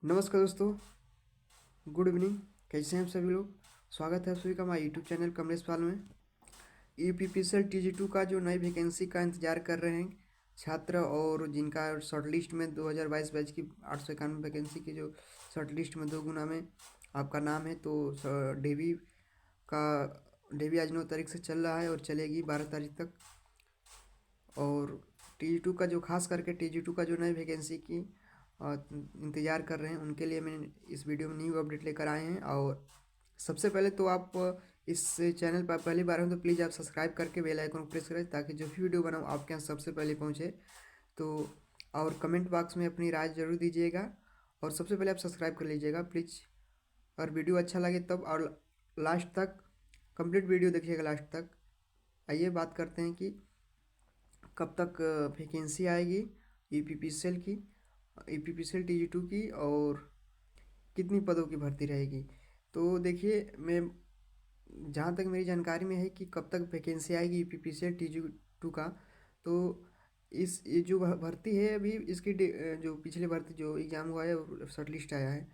नमस्कार दोस्तों। Good evening. कैसे हैं आप सभी लोग? स्वागत है आप सभी का हमारे यूट्यूब चैनल कमलेश पाल में। यूपीपीसीएल TG2 का जो नई वैकेंसी का इंतजार कर रहे हैं छात्र, और जिनका शॉर्ट लिस्ट में 2022 बैच की 891 वैकेंसी की जो शॉर्ट लिस्ट में 2 गुना में आपका नाम है, तो डेवी का डेवी आज 9 तारीख से चल रहा है और चलेगी 12 तारीख तक। और TG2 का जो खास करके TG2 का जो नई वैकेंसी की इंतज़ार कर रहे हैं उनके लिए मैंने इस वीडियो में न्यू अपडेट लेकर आए हैं। और सबसे पहले तो आप इस चैनल पर पहली बार हो तो प्लीज़ आप सब्सक्राइब करके बेल आइकन को प्रेस करें, ताकि जो भी वीडियो बनाऊँ आपके यहाँ सबसे पहले पहुँचे। तो और कमेंट बॉक्स में अपनी राय ज़रूर दीजिएगा, और सबसे पहले आप सब्सक्राइब कर लीजिएगा प्लीज़। और वीडियो अच्छा लगे तब, और लास्ट तक कंप्लीट वीडियो देखिएगा लास्ट तक। आइए बात करते हैं कि कब तक वैकेंसी आएगी यूपीपीसीएल की, यूपीपीसीएल TG2 की, और कितनी पदों की भर्ती रहेगी। तो देखिए, मैं जहाँ तक मेरी जानकारी में है कि कब तक वैकेंसी आएगी यूपीपीसीएल TG2 का, तो ये जो भर्ती है अभी इसकी जो पिछले भर्ती जो एग्ज़ाम हुआ है शॉर्ट लिस्ट आया है,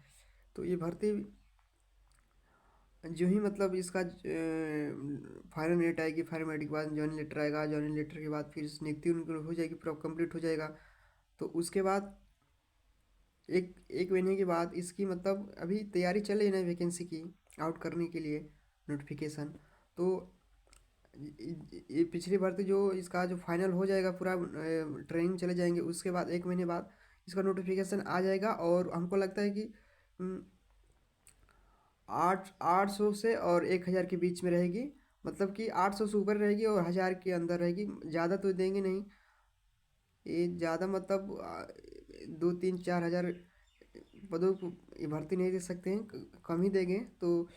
तो ये भर्ती जो ही मतलब इसका फाइनल डेट आएगी, फाइनल डेट के बाद जॉइनिंग लेटर आएगा, जॉइनिंग लेटर के बाद फिर नियुक्ति उनकी हो जाएगी, पूरा कंप्लीट हो जाएगा। तो उसके बाद एक एक महीने के बाद इसकी मतलब अभी तैयारी चल रही है ना वैकेंसी की आउट करने के लिए नोटिफिकेशन। तो ये पिछली भर्ती जो इसका जो फाइनल हो जाएगा, पूरा ट्रेनिंग चले जाएंगे, उसके बाद एक महीने बाद इसका नोटिफिकेशन आ जाएगा। और हमको लगता है कि 800 से और 1000 के बीच में रहेगी। मतलब कि 800 से ऊपर रहेगी और 1000 के अंदर रहेगी, ज़्यादा तो देंगे नहीं। ये ज़्यादा मतलब 2 3 4 हज़ार पदों को ये भर्ती नहीं दे सकते हैं, कम ही देंगे। तो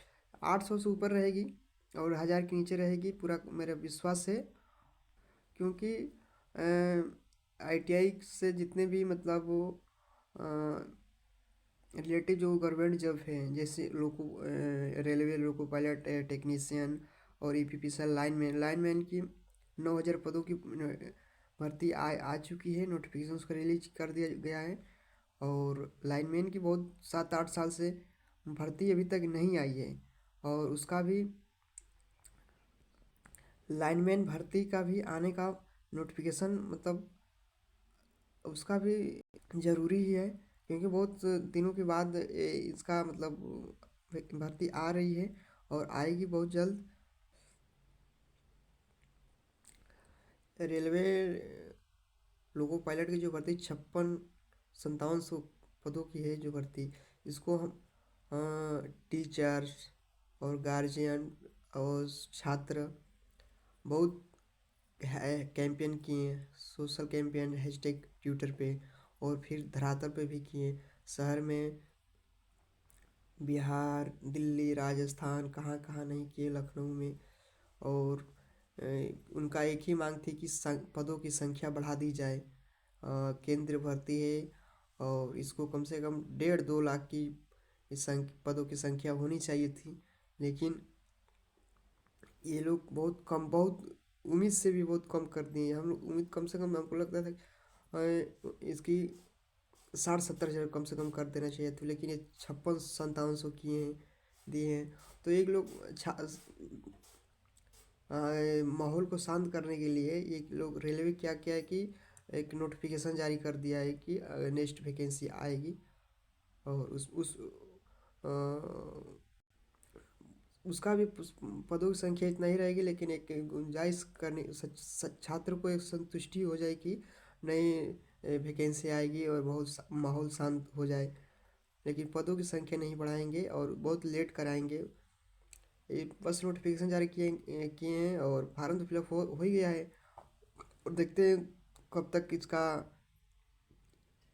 800 से ऊपर रहेगी और 1000 के नीचे रहेगी, पूरा मेरा विश्वास है। क्योंकि ITI से जितने भी मतलब वो रिलेटिव जो गवर्नमेंट जॉब है, जैसे रेलवे लोको पायलट टेक्नीशियन और EPPCL लाइनमैन की 9000 पदों की भर्ती आ चुकी है, नोटिफिकेशन उसका रिलीज कर दिया गया है। और लाइनमैन की बहुत 7 8 साल से भर्ती अभी तक नहीं आई है, और उसका भी लाइनमैन भर्ती का भी आने का नोटिफिकेशन मतलब उसका भी ज़रूरी ही है, क्योंकि बहुत दिनों के बाद इसका मतलब भर्ती आ रही है और आएगी बहुत जल्द। रेलवे लोको पायलट की जो भर्ती 56 5700 पदों की है जो भर्ती, इसको हम टीचर्स और गार्जियन और छात्र बहुत कैंपेन किए, सोशल कैंपेन हैशटैग ट्विटर पे, और फिर धरातल पे भी किए। शहर में बिहार, दिल्ली, राजस्थान, कहाँ कहाँ नहीं किए, लखनऊ में। और उनका एक ही मांग थी कि पदों की संख्या बढ़ा दी जाए। केंद्र भर्ती है और इसको कम से कम 1.5 2 लाख की पदों की संख्या होनी चाहिए थी। लेकिन ये लोग बहुत कम, बहुत उम्मीद से भी बहुत कम कर दिए। हम लोग उम्मीद कम से कम, हमको लगता था इसकी 60 70 हज़ार कम से कम कर देना चाहिए था, लेकिन ये 56 5700 किए हैं, दिए हैं। तो एक लोग माहौल को शांत करने के लिए ये लोग रेलवे क्या किया है कि एक नोटिफिकेशन जारी कर दिया है कि नेक्स्ट वैकेंसी आएगी, और अ, उसका भी पदों की संख्या इतना ही रहेगी, लेकिन एक गुंजाइश करने छात्र को एक संतुष्टि हो जाए कि नई वैकेंसी आएगी और बहुत माहौल शांत हो जाए। लेकिन पदों की संख्या नहीं बढ़ाएंगे और बहुत लेट कराएंगे। ये बस नोटिफिकेशन जारी किए किए हैं और फार्म तो फिलअप हो ही गया है, और देखते हैं कब तक इसका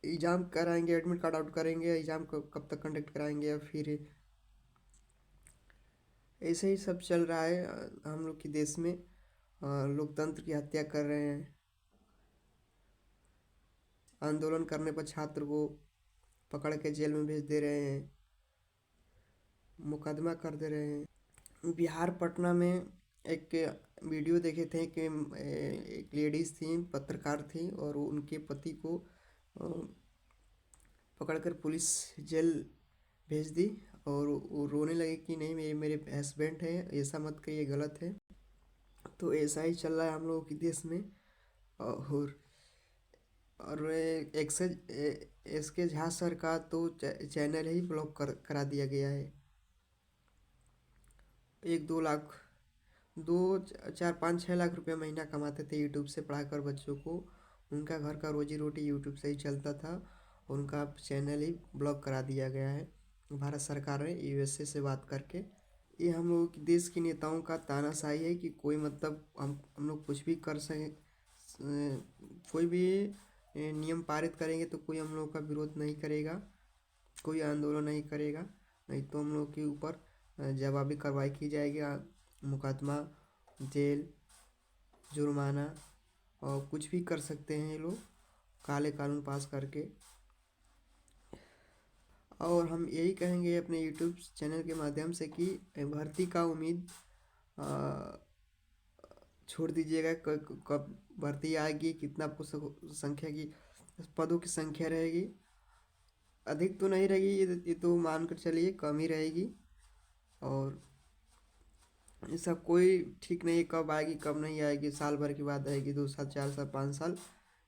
एग्ज़ाम कराएंगे, एडमिट कार्ड आउट करेंगे, एग्ज़ाम कब तक कंडक्ट कराएंगे, या फिर ऐसे ही सब चल रहा है हम लोग के देश में। लोकतंत्र की हत्या कर रहे हैं। आंदोलन करने पर छात्र को पकड़ के जेल में भेज दे रहे हैं, मुकदमा कर दे रहे हैं। बिहार पटना में एक वीडियो देखे थे कि एक लेडीज़ थी, पत्रकार थी, और उनके पति को पकड़कर पुलिस जेल भेज दी। और वो रोने लगे कि नहीं, मेरे मेरे हस्बैंड है, ऐसा मत करिए, गलत है। तो ऐसा ही चल रहा है हम लोगों के देश में। और एस के झा सर का तो चैनल ही ब्लॉक करा दिया गया है। 1-2 लाख, 2 4 5 6 लाख रुपए महीना कमाते थे यूट्यूब से पढ़ाकर बच्चों को। उनका घर का रोजी रोटी यूट्यूब से ही चलता था। उनका चैनल ही ब्लॉक करा दिया गया है भारत सरकार ने यूएसए से बात करके। ये हम लोग देश के नेताओं का तानाशाही है कि कोई मतलब हम लोग कुछ भी कर सकें। कोई भी नियम पारित करेंगे तो कोई हम लोग का विरोध नहीं करेगा, कोई आंदोलन नहीं करेगा, नहीं तो हम लोग के ऊपर जवाबी कार्रवाई की जाएगी। मुकदमा, जेल, जुर्माना और कुछ भी कर सकते हैं ये लोग काले कानून पास करके। और हम यही कहेंगे अपने यूट्यूब चैनल के माध्यम से कि भर्ती का उम्मीद छोड़ दीजिएगा। कब भर्ती आएगी, कितना संख्या की पदों की संख्या रहेगी, अधिक तो नहीं रहेगी, ये तो मान कर चलिए कम ही रहेगी। और इसका कोई ठीक नहीं, कब आएगी कब नहीं आएगी, साल भर के बाद आएगी, 2 साल 4 साल 5 साल,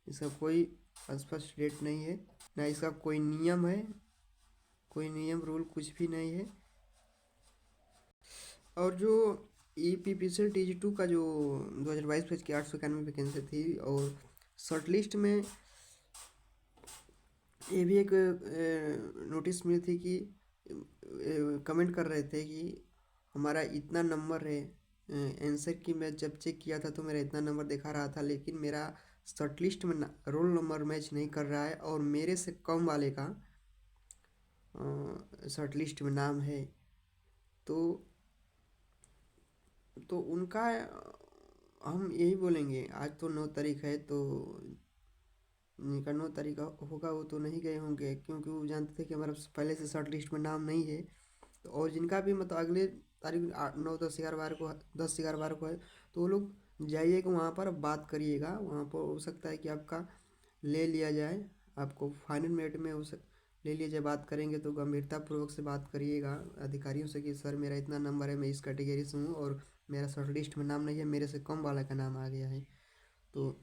इसका कोई स्पष्ट डेट नहीं है, ना इसका कोई नियम है, कोई नियम रूल कुछ भी नहीं है। और जो EPPCL TG2 का जो 2022 बैच की 891 वैकेंसी थी, और शॉर्ट लिस्ट में ये भी एक नोटिस मिली थी कि कमेंट कर रहे थे कि हमारा इतना नंबर है आंसर की। मैं जब चेक किया था तो मेरा इतना नंबर दिखा रहा था, लेकिन मेरा शॉर्ट लिस्ट में रोल नंबर मैच नहीं कर रहा है और मेरे से कम वाले का शॉर्ट लिस्ट में नाम है। तो उनका हम यही बोलेंगे, आज तो 9 तारीख है, तो जिनका 9 तारीख होगा वो तो नहीं गए होंगे, क्योंकि वो जानते थे कि हमारा पहले से शॉर्ट लिस्ट में नाम नहीं है। तो और जिनका भी मतलब अगले तारीख 8 9 10 11 12 को 10 11 12 को है, तो वो लोग जाइएगा वहाँ पर, बात करिएगा। वहाँ पर हो सकता है कि आपका ले लिया जाए, आपको फाइनल मेरिट में ले लिया जाए। बात करेंगे तो गंभीरतापूर्वक से बात करिएगा अधिकारियों से कि सर मेरा इतना नंबर है, मैं इस कैटेगरी से हूँ और मेरा शॉर्ट लिस्ट में नाम नहीं है, मेरे से कम वाला का नाम आ गया है। तो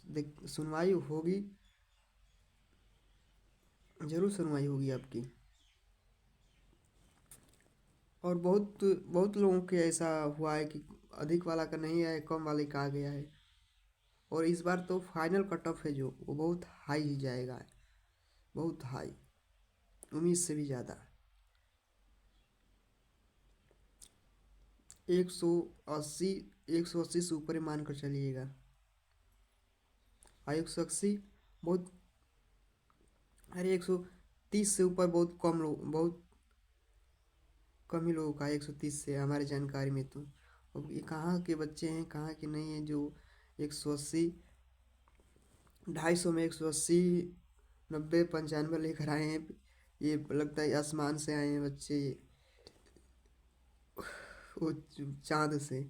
देख, सुनवाई होगी, ज़रूर सुनवाई होगी आपकी। और बहुत बहुत लोगों के ऐसा हुआ है कि अधिक वाला का नहीं आया, कम वाले का आ गया है। और इस बार तो फाइनल कट ऑफ है जो, वो बहुत हाई ही जाएगा, बहुत हाई, उम्मीद से भी ज़्यादा। 180, 180 से ऊपर ही मान कर चलिएगा। 180 बहुत, अरे 130 से ऊपर बहुत कम लोग, बहुत कम ही लोगों का 130 से हमारी जानकारी में। तो अब ये कहाँ के बच्चे हैं, कहाँ के नहीं हैं जो 180, 250 में 180, 90 95 लेकर आए हैं। ये लगता है आसमान से आए हैं बच्चे, वो चाँद से।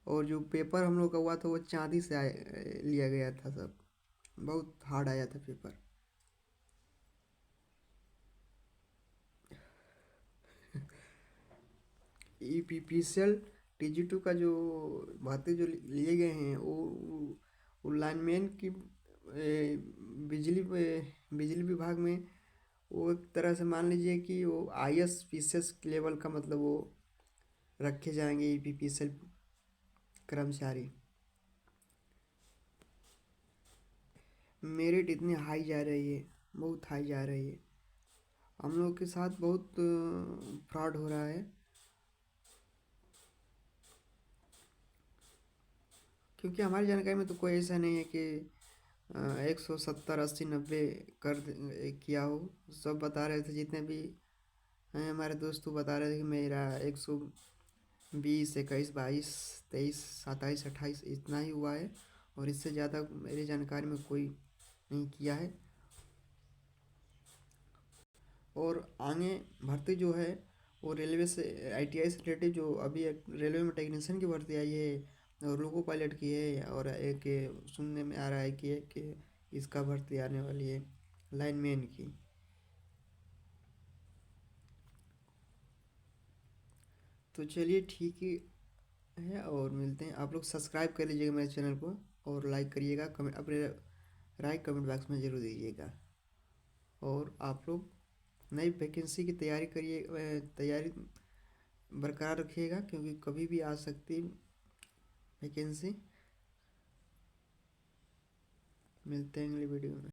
और जो पेपर हम लोग का हुआ था वो चाँदी से लिया गया था सब, बहुत हार्ड आया था पेपर। EPPCL TG2 का जो बातें जो लिए गए हैं, वो लाइनमैन की बिजली विभाग में, वो एक तरह से मान लीजिए कि वो IS PCS लेवल का मतलब वो रखे जाएंगे EPPCL कर्मचारी। मेरिट इतनी हाई जा रही है, बहुत हाई जा रही है। हम लोग के साथ बहुत फ्रॉड हो रहा है, क्योंकि हमारी जानकारी में तो कोई ऐसा नहीं है कि 170 80 90 किया हो। सब बता रहे थे, जितने भी हैं हमारे दोस्त, वो बता रहे थे कि मेरा 120 21 22 23 27 28 इतना ही हुआ है, और इससे ज़्यादा मेरी जानकारी में कोई नहीं किया है। और आगे भर्ती जो है वो रेलवे से ITI से रिलेटेड, जो अभी एक रेलवे में टेक्नीशियन की भर्ती आई है और लोको पायलट की है, और एक सुनने में आ रहा है कि एक इसका भर्ती आने वाली है, लाइनमैन की। तो चलिए ठीक ही है, और मिलते हैं। आप लोग सब्सक्राइब कर लीजिएगा मेरे चैनल को, और लाइक करिएगा, कमेंट अपने राय कमेंट बॉक्स में ज़रूर दीजिएगा। और आप लोग नई वैकेंसी की तैयारी करिए, तैयारी बरकरार रखिएगा, क्योंकि कभी भी आ सकती वैकेंसी। मिलते हैं अगली वीडियो में।